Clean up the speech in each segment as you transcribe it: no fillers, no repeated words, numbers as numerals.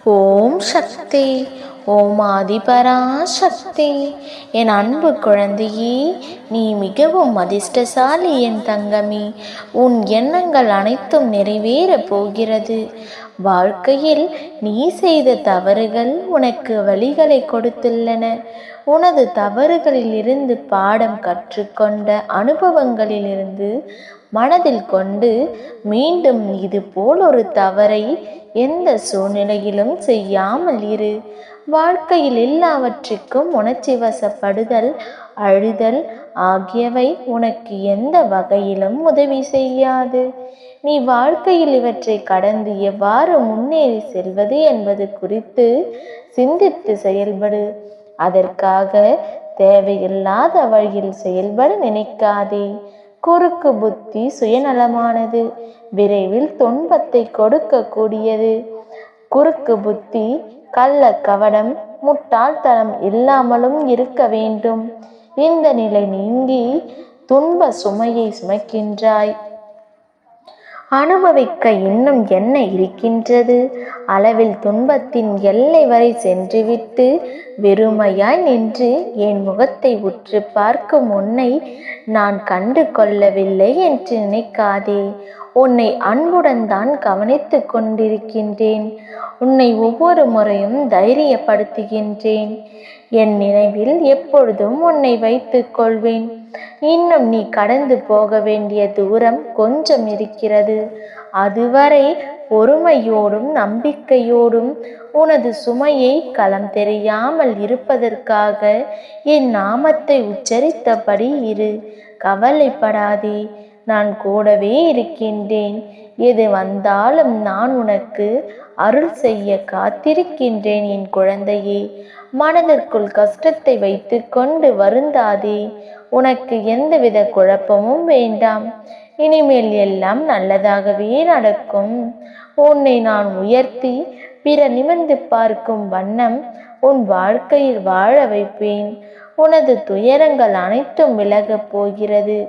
ஓம் சக்தி. ஓம் ஆதிபராசக்தி. என் அன்பு குழந்தையே, நீ மிகவும் அதிர்ஷ்டசாலி என் தங்கமே. உன் எண்ணங்கள் அனைத்தும் நிறைவேறப் போகிறது. வாழ்க்கையில் நீ செய்த தவறுகள் உனக்கு வழிகளை கொடுத்துள்ளன. உனது தவறுகளிலிருந்து பாடம் கற்றுக்கொண்ட அனுபவங்களிலிருந்து மனதில் கொண்டு மீண்டும் இது போல் ஒரு தவறை எந்த சூழ்நிலையிலும் செய்யாமல் இரு. வாழ்க்கையில் எல்லாவற்றிற்கும் உணர்ச்சி வசப்படுதல், அழுதல் ஆகியவை உனக்கு எந்த வகையிலும் உதவி செய்யாது. நீ வாழ்க்கையில் இவற்றை கடந்து எவ்வாறு முன்னேறி செல்வது என்பது குறித்து சிந்தித்து செயல்படு. அதற்காக தேவையில்லாத வழியில் செயல்பட நினைக்காதே. குறுக்கு புத்தி சுயநலமானது, விரைவில் துன்பத்தை கொடுக்கக்கூடியது. குறுக்கு புத்தி கள்ள கவடம், முட்டாள்தனம் இல்லாமலும் இருக்க வேண்டும். இந்த நிலை நீங்கி துன்ப சுமையை சுமக்கின்றாய். அனுபவிக்க இன்னும் என்ன இருக்கின்றது? அளவில் துன்பத்தின் எல்லை வரை சென்றுவிட்டு வெறுமையாய் நின்று என் முகத்தை உற்று பார்க்கும் உன்னை நான் கண்டு கொள்ளவில்லை என்று நினைக்காதே. உன்னை அன்புடன் தான் கவனித்து கொண்டிருக்கின்றேன். உன்னை ஒவ்வொரு முறையும் தைரியப்படுத்துகின்றேன். என் நினைவில் எப்பொழுதும் உன்னை வைத்துக் கொள்வேன். இன்னும் நீ கடந்து போக வேண்டிய தூரம் கொஞ்சம் இருக்கிறது. அதுவரை பொறுமையோடும் நம்பிக்கையோடும் உனது சுமையை களம் தெரியாமல் இருப்பதற்காக என் நாமத்தை உச்சரித்தபடி இரு. கவலைப்படாதே, நான் கூடவே இருக்கின்றேன். எது வந்தாலும் நான் உனக்கு அருள் செய்ய காத்திருக்கின்றேன் என் குழந்தையே. மனதிற்குள் கஷ்டத்தை வைத்து கொண்டு வருந்தாதே. உனக்கு எந்தவித குழப்பமும் வேண்டாம். இனிமேல் எல்லாம் நல்லதாகவே நடக்கும். உன்னை நான் உயர்த்தி பிற நிமிர்ந்து பார்க்கும் வண்ணம் உன் வாழ்க்கையில் வாழ வைப்பேன். உனது துயரங்கள் அனைத்தும் விலகப் போகிறது.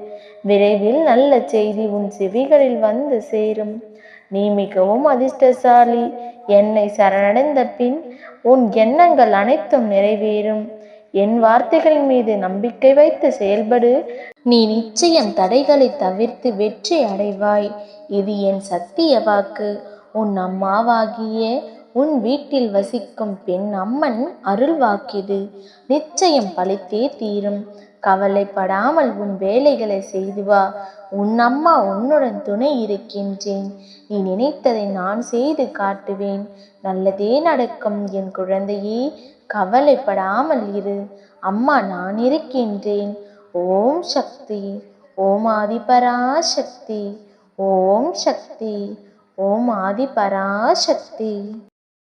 விரைவில் நல்ல செய்தி உன் செவிகளில் வந்து சேரும். நீ மிகவும் அதிர்ஷ்டசாலி. என்னை சரணடைந்த பின் உன் எண்ணங்கள் அனைத்தும் நிறைவேறும். என் வார்த்தைகள் மீது நம்பிக்கை வைத்து செயல்படு. நீ நிச்சயம் தடைகளை தவிர்த்து வெற்றி அடைவாய். இது என் சத்திய வாக்கு. உன் அம்மாவாகிய உன் வீட்டில் வசிக்கும் பெண் அம்மன் அருள் வாக்கிது. நிச்சயம் பலித்தே தீரும். கவலைப்படாமல் உன் வேலைகளை செய்து வா. உன் அம்மா உன்னுடன் துணை இருக்கின்றேன். நீ நினைத்ததை நான் செய்து காட்டுவேன். நல்லதே நடக்கும் என் குழந்தையே. கவலைப்படாமல் இரு. அம்மா நான் இருக்கின்றேன். ஓம் சக்தி. ஓம் ஆதிபராசக்தி. ஓம் சக்தி. ஓம் ஆதிபராசக்தி.